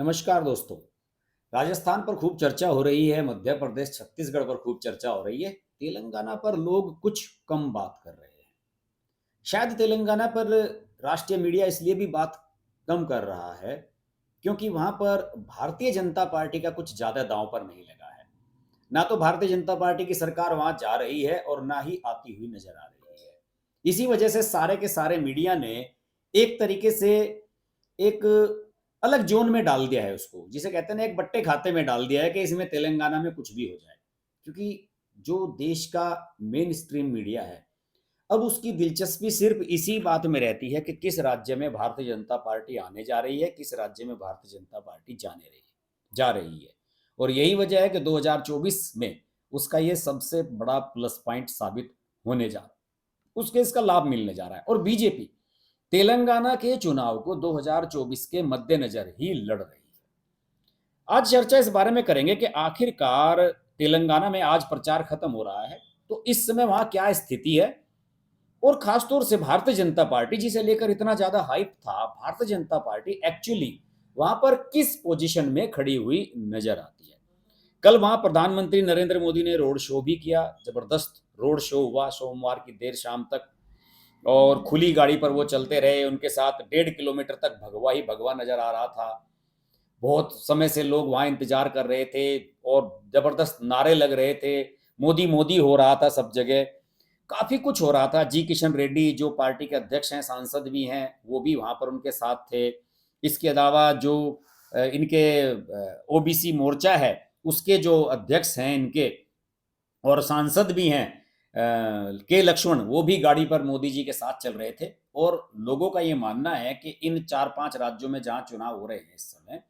नमस्कार दोस्तों। राजस्थान पर खूब चर्चा हो रही है, मध्य प्रदेश छत्तीसगढ़ पर खूब चर्चा हो रही है, तेलंगाना पर लोग कुछ कम बात कर रहे हैं। शायद तेलंगाना पर राष्ट्रीय मीडिया इसलिए भी बात कम कर रहा है क्योंकि वहां पर भारतीय जनता पार्टी का कुछ ज्यादा दांव पर नहीं लगा है। ना तो भारतीय जनता पार्टी की सरकार वहां जा रही है और ना ही आती हुई नजर आ रही है। इसी वजह से सारे के सारे मीडिया ने एक तरीके से एक अलग जोन में डाल दिया है उसको, जिसे कहते हैं ना, एक बट्टे खाते में डाल दिया है कि इसमें तेलंगाना में कुछ भी हो जाए। क्योंकि जो देश का मेन स्ट्रीम मीडिया है, अब उसकी दिलचस्पी सिर्फ इसी बात में रहती है कि किस राज्य में भारतीय जनता पार्टी आने जा रही है, किस राज्य में भारतीय जनता पार्टी जा रही है। और यही वजह है कि 2024 में उसका ये सबसे बड़ा प्लस पॉइंट साबित होने जा रहा है, उसके इसका लाभ मिलने जा रहा है। और बीजेपी तेलंगाना के चुनाव को 2024 के मद्देनजर ही लड़ रही है। आज चर्चा इस बारे में करेंगे कि आखिरकार तेलंगाना में आज प्रचार खत्म हो रहा है, तो इस समय वहां क्या स्थिति है, और खासतौर से भारतीय जनता पार्टी जिसे लेकर इतना ज्यादा हाइप था, भारतीय जनता पार्टी एक्चुअली वहां पर किस पोजीशन में खड़ी हुई नजर आती है। कल वहां प्रधानमंत्री नरेंद्र मोदी ने रोड शो भी किया, जबरदस्त रोड शो हुआ सोमवार की देर शाम तक, और खुली गाड़ी पर वो चलते रहे। उनके साथ 1.5 किलोमीटर तक भगवा ही भगवा नजर आ रहा था। बहुत समय से लोग वहां इंतजार कर रहे थे और जबरदस्त नारे लग रहे थे, मोदी मोदी हो रहा था सब जगह, काफी कुछ हो रहा था। जी किशन रेड्डी जो पार्टी के अध्यक्ष हैं, सांसद भी हैं, वो भी वहां पर उनके साथ थे। इसके अलावा जो इनके ओबीसी मोर्चा है, उसके जो अध्यक्ष हैं इनके और सांसद भी हैं के लक्ष्मण, वो भी गाड़ी पर मोदी जी के साथ चल रहे थे। और लोगों का ये मानना है कि इन 4-5 राज्यों में जहां चुनाव हो रहे हैं इस समय,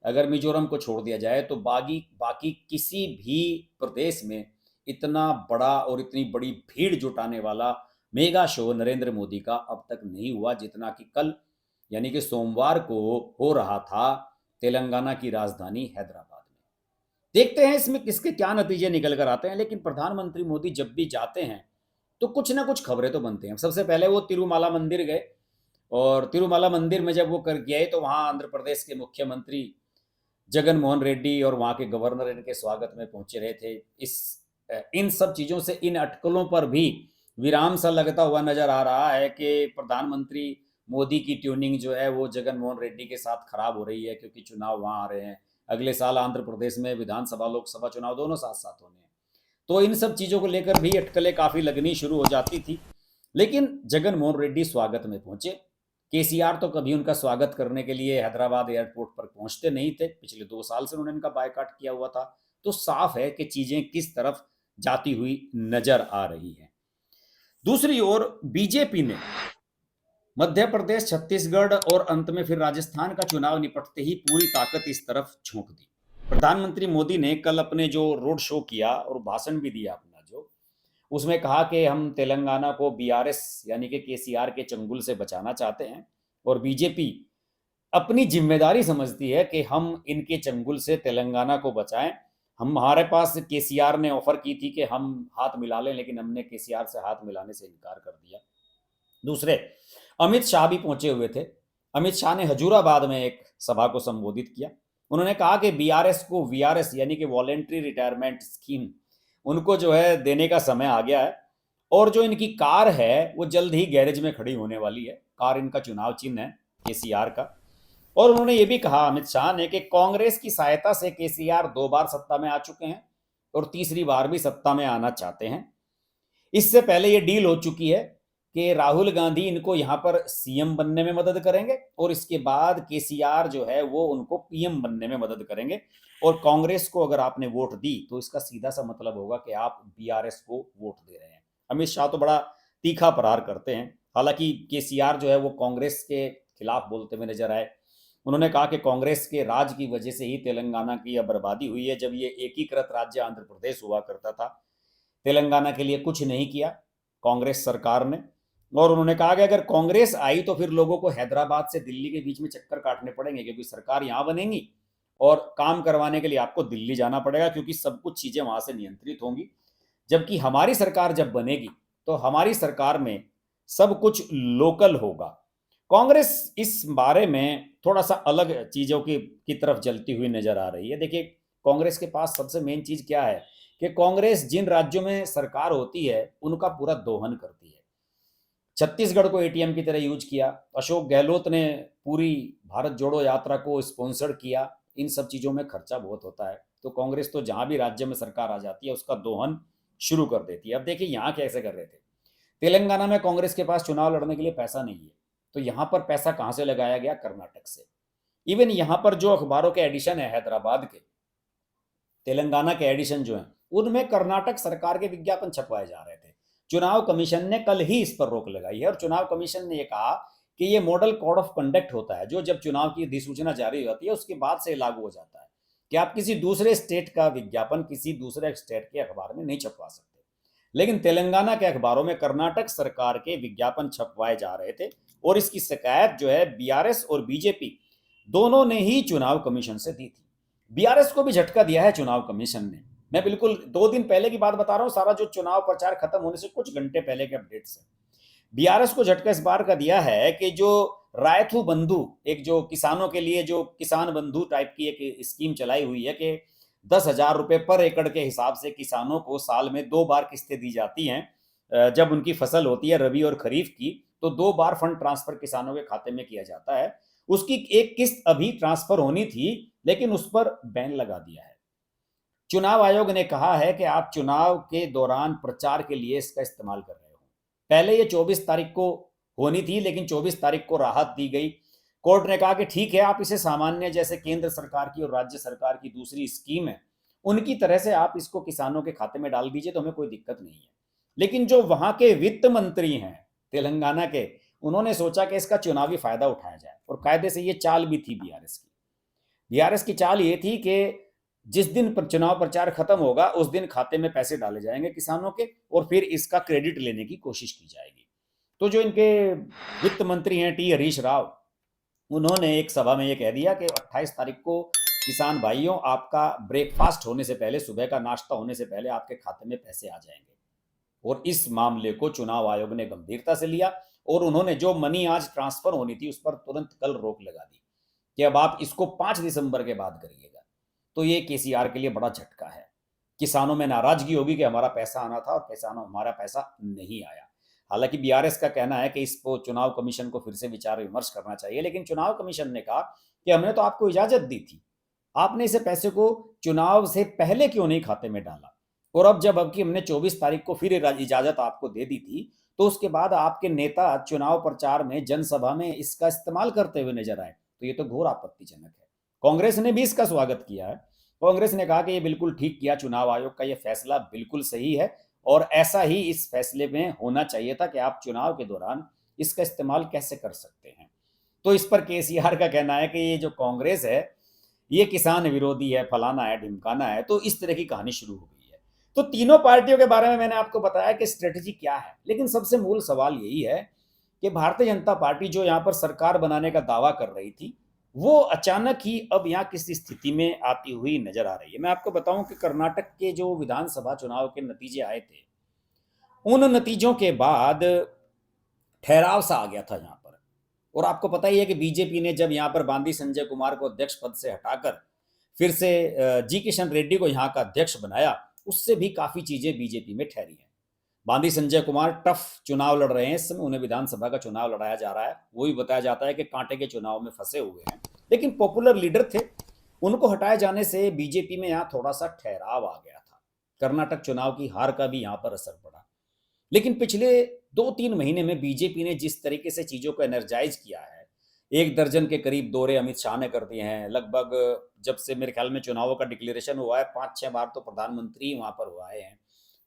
अगर मिजोरम को छोड़ दिया जाए तो बाकी बाकी किसी भी प्रदेश में इतना बड़ा और इतनी बड़ी भीड़ जुटाने वाला मेगा शो नरेंद्र मोदी का अब तक नहीं हुआ, जितना कि कल यानी कि सोमवार को हो रहा था तेलंगाना की राजधानी हैदराबाद में। देखते हैं इसमें किसके क्या नतीजे निकल कर आते हैं। लेकिन प्रधानमंत्री मोदी जब भी जाते हैं तो कुछ ना कुछ खबरें तो बनते हैं। सबसे पहले वो तिरुमाला मंदिर गए, और तिरुमाला मंदिर में जब वो कर गए तो वहां आंध्र प्रदेश के मुख्यमंत्री जगन मोहन रेड्डी और वहां के गवर्नर इनके स्वागत में पहुंचे रहे थे। इन सब चीजों से, इन अटकलों पर भी विराम सा लगता हुआ नजर आ रहा है कि प्रधानमंत्री मोदी की ट्यूनिंग जो है वो जगन मोहन रेड्डी के साथ खराब हो रही है, क्योंकि चुनाव वहां आ रहे हैं। अगले साल आंध्र प्रदेश में विधानसभा लोकसभा चुनाव दोनों साथ साथ होने हैं। तो इन सब चीजों को लेकर भी अटकलें काफी लगनी शुरू हो जाती थी। लेकिन जगन मोहन रेड्डी स्वागत में पहुंचे। केसीआर तो कभी उनका स्वागत करने के लिए हैदराबाद एयरपोर्ट पर पहुंचते नहीं थे, पिछले 2 साल से उन्होंने इनका बायकाट किया हुआ था। तो साफ है कि चीजें किस तरफ जाती हुई नजर आ रही हैं। दूसरी ओर बीजेपी ने मध्य प्रदेश, छत्तीसगढ़ और अंत में फिर राजस्थान का चुनाव निपटते ही पूरी ताकत इस तरफ झोंक दी। प्रधानमंत्री मोदी ने कल अपने जो रोड शो किया और भाषण भी दिया अपना, जो उसमें कहा कि हम तेलंगाना को बीआरएस यानी कि केसीआर के चंगुल से बचाना चाहते हैं, और बीजेपी अपनी जिम्मेदारी समझती है कि हम इनके चंगुल से तेलंगाना को बचाएं। हमारे पास केसीआर ने ऑफर की थी कि हम हाथ मिला लें, लेकिन हमने केसीआर से हाथ मिलाने से इनकार कर दिया। दूसरे, अमित शाह भी पहुंचे हुए थे। अमित शाह ने हजूराबाद में एक सभा को संबोधित किया। उन्होंने कहा कि बीआरएस को वीआरएस यानी कि वॉलेंट्री रिटायरमेंट स्कीम, उनको जो है देने का समय आ गया है, और जो इनकी कार है वो जल्द ही गैरेज में खड़ी होने वाली है। कार इनका चुनाव चिन्ह है, केसीआर का। और उन्होंने ये भी कहा अमित शाह ने कि कांग्रेस की सहायता से केसीआर 2 बार सत्ता में आ चुके हैं और तीसरी बार भी सत्ता में आना चाहते हैं। इससे पहले ये डील हो चुकी है कि राहुल गांधी इनको यहां पर सीएम बनने में मदद करेंगे, और इसके बाद केसीआर जो है वो उनको पीएम बनने में मदद करेंगे। और कांग्रेस को अगर आपने वोट दी तो इसका सीधा सा मतलब होगा कि आप बीआरएस को वोट दे रहे हैं। अमित शाह तो बड़ा तीखा प्रहार करते हैं। हालांकि केसीआर जो है वो कांग्रेस के खिलाफ बोलते हुए नजर आए। उन्होंने कहा कि कांग्रेस के राज की वजह से ही तेलंगाना की यह बर्बादी हुई है। जब ये एकीकृत राज्य आंध्र प्रदेश हुआ करता था, तेलंगाना के लिए कुछ नहीं किया कांग्रेस सरकार ने। और उन्होंने कहा कि अगर कांग्रेस आई तो फिर लोगों को हैदराबाद से दिल्ली के बीच में चक्कर काटने पड़ेंगे, क्योंकि सरकार यहां बनेगी और काम करवाने के लिए आपको दिल्ली जाना पड़ेगा, क्योंकि सब कुछ चीजें वहां से नियंत्रित होंगी। जबकि हमारी सरकार जब बनेगी तो हमारी सरकार में सब कुछ लोकल होगा। कांग्रेस इस बारे में थोड़ा-सा अलग चीज़ों की तरफ जलती हुई नज़र आ रही है। देखिए, कांग्रेस के पास सबसे मेन चीज़ क्या है कि कांग्रेस जिन राज्यों में सरकार होती है, उनका पूरा दोहन करती है। छत्तीसगढ़ को एटीएम की तरह यूज़ किया, अशोक गहलोत ने पूरी भारत जोड़ो यात्रा को स्पॉन्सर किया, इन सब चीज़ों में खर्चा बहुत होता है। तो कांग्रेस तो जहाँ भी राज्य में सरकार आ जाती है, उसका दोहन शुरू कर देती है। अब देखिए यहाँ कैसे कर रहे थे। तेलंगाना में कांग्रेस के पास चुनाव लड़ने के लिए पैसा नहीं है, तो यहाँ पर पैसा कहाँ से लगाया गया? कर्नाटक से। इवन यहाँ पर जो अखबारों के एडिशन है हैदराबाद के, तेलंगाना के एडिशन जो हैं, उनमें कर्नाटक सरकार के विज्ञापन छपवाए जा रहे थे। चुनाव कमीशन ने कल ही इस पर रोक लगाई है और चुनाव कमीशन ने ये कहा कि ये मॉडल कोड ऑफ कंडक्ट होता है, जो जब चुनाव की अधिसूचना जारी होती है उसके बाद से लागू हो जाता है कि आप किसी दूसरे स्टेट का विज्ञापन किसी दूसरे स्टेट के अखबार में नहीं छपवा सकते। लेकिन तेलंगाना के अखबारों में कर्नाटक सरकार के विज्ञापन छपवाए जा रहे थे और इसकी शिकायत जो है बीआरएस और बीजेपी दोनों ने ही चुनाव कमीशन से दी थी। बीआरएस को भी झटका दिया है चुनाव कमीशन ने। मैं बिल्कुल 2 दिन पहले की बात बता रहा हूं, सारा जो चुनाव प्रचार खत्म होने से कुछ घंटे पहले के अपडेट्स है। बीआरएस को झटका इस बार का दिया है कि जो रायथू बंधु, एक जो किसानों के लिए जो किसान बंधु टाइप की एक स्कीम चलाई हुई है कि 10,000 रुपए पर एकड़ के हिसाब से किसानों को साल में 2 बार किस्तें दी जाती हैं। जब उनकी फसल होती है रबी और खरीफ की, तो 2 बार फंड ट्रांसफर किसानों के खाते में किया जाता है। उसकी एक किस्त अभी ट्रांसफर होनी थी, लेकिन उस पर बैन लगा दिया है। चुनाव आयोग ने कहा है कि आप चुनाव के दौरान प्रचार के लिए इसका इस्तेमाल कर रहे हो। पहले ये 24 तारीख को होनी थी, लेकिन 24 तारीख को राहत दी गई। कोर्ट ने कहा कि ठीक है, आप इसे सामान्य जैसे केंद्र सरकार की और राज्य सरकार की दूसरी स्कीम है उनकी तरह से आप इसको किसानों के खाते में डाल दीजिए, तो हमें कोई दिक्कत नहीं है। लेकिन जो वहां के वित्त मंत्री हैं तेलंगाना के, उन्होंने सोचा कि इसका चुनावी फायदा उठाया जाए और कायदे से ये चाल भी थी बीआरएस की। बीआरएस की चाल ये थी कि जिस दिन चुनाव प्रचार खत्म होगा उस दिन खाते में पैसे डाले जाएंगे किसानों के और फिर इसका क्रेडिट लेने की कोशिश की जाएगी। तो जो इनके वित्त मंत्री हैं टी हरीश राव, उन्होंने एक सभा में ये कह दिया कि 28 तारीख को किसान भाइयों, आपका ब्रेकफास्ट होने से पहले, सुबह का नाश्ता होने से पहले आपके खाते में पैसे आ जाएंगे। और इस मामले को चुनाव आयोग ने गंभीरता से लिया और उन्होंने जो मनी आज ट्रांसफर होनी थी उस पर तुरंत कल रोक लगा दी कि अब आप इसको 5 दिसंबर के बाद करिएगा। तो ये केसीआर के लिए बड़ा झटका है। किसानों में नाराजगी होगी कि हमारा पैसा आना था और किसानों हमारा पैसा नहीं आया। हालांकि बीआरएस का कहना है कि इसको चुनाव कमीशन को फिर से विचार विमर्श करना चाहिए, लेकिन चुनाव कमीशन ने कहा कि हमने तो आपको इजाजत दी थी, आपने इसे पैसे को चुनाव से पहले क्यों नहीं खाते में डाला? और अब जब अब की हमने 24 तारीख को फिर इजाजत आपको दे दी थी, तो उसके बाद आपके नेता चुनाव प्रचार में जनसभा में इसका इस्तेमाल करते हुए नजर आए, तो ये तो घोर आपत्तिजनक है। कांग्रेस ने भी इसका स्वागत किया है। कांग्रेस ने कहा कि ये बिल्कुल ठीक किया, चुनाव आयोग का ये फैसला बिल्कुल सही है और ऐसा ही इस फैसले में होना चाहिए था कि आप चुनाव के दौरान इसका इस्तेमाल कैसे कर सकते हैं। तो इस पर केसीआर का कहना है कि ये जो कांग्रेस है ये किसान विरोधी है, फलाना है, ढिमकाना है। तो इस तरह की कहानी शुरू हो गई है। तो तीनों पार्टियों के बारे में मैंने आपको बताया कि स्ट्रेटेजी क्या है, लेकिन सबसे मूल सवाल यही है कि भारतीय जनता पार्टी जो यहाँ पर सरकार बनाने का दावा कर रही थी, वो अचानक ही अब यहाँ किस स्थिति में आती हुई नजर आ रही है। मैं आपको बताऊं कि कर्नाटक के जो विधानसभा चुनाव के नतीजे आए थे, उन नतीजों के बाद ठहराव सा आ गया था यहाँ पर। और आपको पता ही है कि बीजेपी ने जब यहाँ पर बांदी संजय कुमार को अध्यक्ष पद से हटाकर फिर से जी किशन रेड्डी को यहाँ का अध्यक्ष बनाया, उससे भी काफी चीजें बीजेपी में ठहरी हैं। बांदी संजय कुमार टफ चुनाव लड़ रहे हैं इस समय, उन्हें विधानसभा का चुनाव लड़ाया जा रहा है। वो भी बताया जाता है कि कांटे के चुनाव में फंसे हुए हैं, लेकिन पॉपुलर लीडर थे। उनको हटाए जाने से बीजेपी में यहाँ थोड़ा सा ठहराव आ गया था। कर्नाटक चुनाव की हार का भी यहाँ पर असर पड़ा। लेकिन पिछले 2-3 महीने में बीजेपी ने जिस तरीके से चीजों को एनर्जाइज किया है, 1 दर्जन के करीब दौरे अमित शाह ने कर दिए हैं। लगभग जब से मेरे ख्याल में चुनावों का डिक्लेरेशन हुआ है, 5-6 बार तो प्रधानमंत्री वहां पर हुए हैं।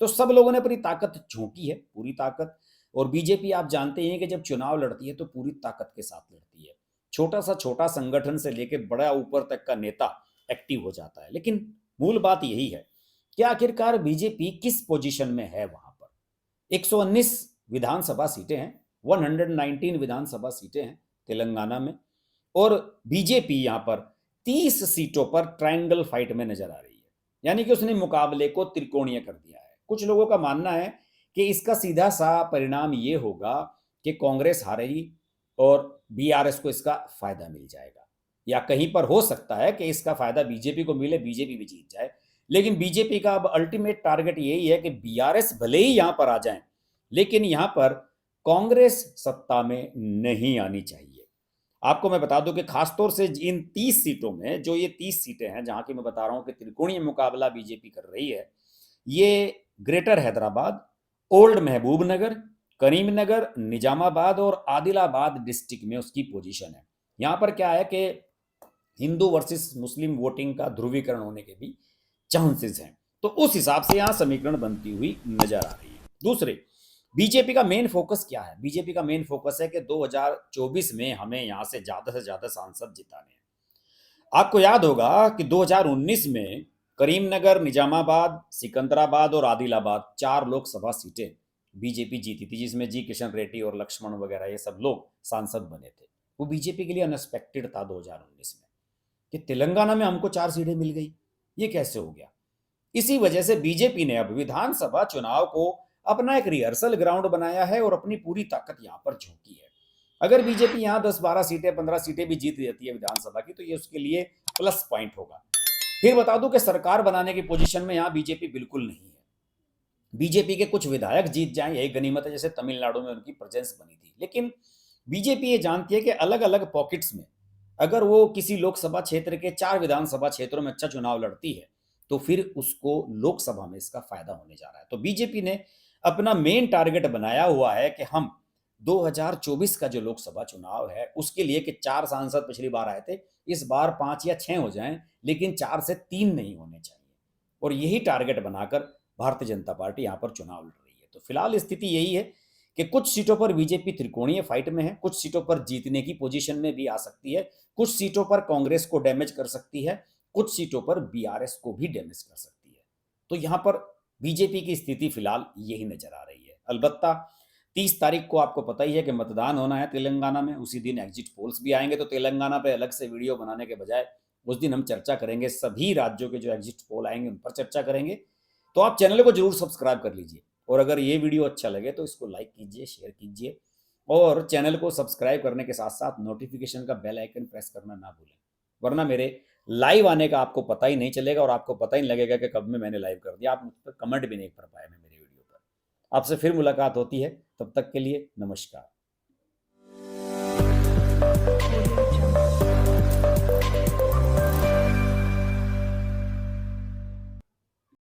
तो सब लोगों ने अपनी ताकत झोंकी है, पूरी ताकत। और बीजेपी आप जानते हैं कि जब चुनाव लड़ती है तो पूरी ताकत के साथ लड़ती है। छोटा संगठन से लेकर बड़ा ऊपर तक का नेता एक्टिव हो जाता है। लेकिन मूल बात यही है कि आखिरकार बीजेपी किस पोजीशन में है। वहां पर 119 विधानसभा सीटें हैं, 119 विधानसभा सीटें हैं तेलंगाना में, और बीजेपी यहां पर 30 सीटों पर ट्रायंगल फाइट में नजर आ रही है। यानी कि उसने मुकाबले को त्रिकोणीय कर दिया है। कुछ लोगों का मानना है कि इसका सीधा सा परिणाम ये होगा कि कांग्रेस हारेगी और बीआरएस को इसका फायदा मिल जाएगा, या कहीं पर हो सकता है कि इसका फायदा बीजेपी को मिले, बीजेपी भी जीत जाए। लेकिन बीजेपी का अब अल्टीमेट टारगेट यही है कि बीआरएस भले ही यहां पर आ जाए, लेकिन यहां पर कांग्रेस सत्ता में नहीं आनी चाहिए। आपको मैं बता दूं कि खासतौर से इन 30 सीटों में, जो ये 30 सीटें हैं जहां की मैं बता रहा हूं कि त्रिकोणीय मुकाबला बीजेपी कर रही है, ये ग्रेटर हैदराबाद, ओल्ड महबूबनगर, करीमनगर, निजामाबाद और आदिलाबाद डिस्ट्रिक्ट में उसकी पोजीशन है। यहां पर क्या है कि हिंदू वर्सेस मुस्लिम वोटिंग का ध्रुवीकरण होने के भी चांसेस हैं, तो उस हिसाब से यहां समीकरण बनती हुई नजर आ रही है। दूसरे, बीजेपी का मेन फोकस क्या है? बीजेपी का मेन फोकस है कि 2024 में हमें यहां से ज्यादा सांसद जिताने हैं। आपको याद होगा कि 2019 में करीमनगर, निजामाबाद, सिकंदराबाद और आदिलाबाद 4 लोकसभा सीटें बीजेपी जीती थी, जिसमें जी किशन रेड्डी और लक्ष्मण वगैरह ये सब लोग सांसद बने थे। वो बीजेपी के लिए अनएक्सपेक्टेड था 2019 में कि तेलंगाना में हमको 4 सीटें मिल गई, ये कैसे हो गया? इसी वजह से बीजेपी ने अब विधानसभा चुनाव को अपना एक रिहर्सल ग्राउंड बनाया है और अपनी पूरी ताकत यहां पर झोंकी है। अगर बीजेपी यहां 10-12 सीटें, 15 सीटें भी जीत जाती है विधानसभा की, तो ये उसके लिए प्लस पॉइंट होगा। फिर बता दूं कि सरकार बनाने की पोजीशन में यहां बीजेपी बिल्कुल नहीं है। बीजेपी के कुछ विधायक जीत जाएं, यही गनीमत है, जैसे तमिलनाडु में उनकी प्रेजेंस बनी थी। लेकिन बीजेपी ये जानती है कि अलग अलग पॉकेट्स में अगर वो किसी लोकसभा क्षेत्र के 4 विधानसभा क्षेत्रों में अच्छा चुनाव लड़ती है, तो फिर उसको लोकसभा में इसका फायदा होने जा रहा है। तो बीजेपी ने अपना मेन टारगेट बनाया हुआ है कि हम 2024 का जो लोकसभा चुनाव है उसके लिए कि 4 सांसद पिछली बार आए थे, इस बार 5 या 6 हो जाएं, लेकिन 4 से 3 नहीं होने चाहिए। और यही टारगेट बनाकर भारतीय जनता पार्टी यहां पर चुनाव लड़ रही है। तो फिलहाल स्थिति यही है कि कुछ सीटों पर बीजेपी त्रिकोणीय फाइट में है, कुछ सीटों पर जीतने की पोजीशन में भी आ सकती है, कुछ सीटों पर कांग्रेस को डैमेज कर सकती है, कुछ सीटों पर बीआरएस को भी डैमेज कर सकती है। तो यहां पर बीजेपी की स्थिति फिलहाल यही नजर आ रही है। अलबत्ता 30 तारीख को आपको पता ही है कि मतदान होना है तेलंगाना में, उसी दिन एग्जिट पोल्स भी आएंगे। तो तेलंगाना पे अलग से वीडियो बनाने के बजाय उस दिन हम चर्चा करेंगे, सभी राज्यों के जो एग्जिट पोल आएंगे उन पर चर्चा करेंगे। तो आप चैनल को जरूर सब्सक्राइब कर लीजिए, और अगर ये वीडियो अच्छा लगे तो इसको लाइक कीजिए, शेयर कीजिए, और चैनल को सब्सक्राइब करने के साथ साथ नोटिफिकेशन का बेल आइकन प्रेस करना ना भूलें, वरना मेरे लाइव आने का आपको पता ही नहीं चलेगा और आपको पता ही नहीं लगेगा कि कब में मैंने लाइव कर दिया। आप मुझ पर कमेंट भी नहीं कर पाए मेरे वीडियो पर। आपसे फिर मुलाकात होती है, तब तक के लिए नमस्कार।